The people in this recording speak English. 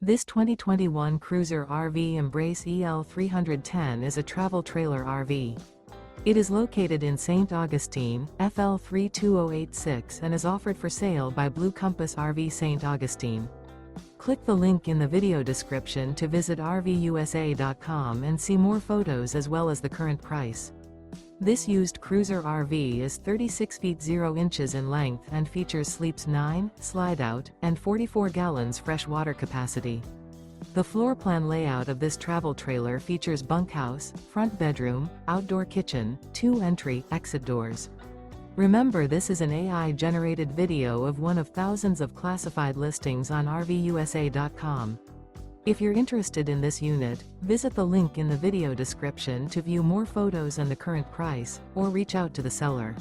This 2021 Cruiser RV Embrace EL310 is a travel trailer RV. It is located in St. Augustine, FL 32086 and is offered for sale by Blue Compass RV St. Augustine. Click the link in the video description to visit RVUSA.com and see more photos as well as the current price. This used Cruiser RV is 36 feet 0 inches in length and features sleeps 9, Slideout, and 44 gallons fresh water capacity. The floor plan layout of this travel trailer features bunkhouse, front bedroom, outdoor kitchen, 2 entry/exit doors. Remember, this is an AI-generated video of one of thousands of classified listings on RVUSA.com. If you're interested in this unit, visit the link in the video description to view more photos and the current price, or reach out to the seller.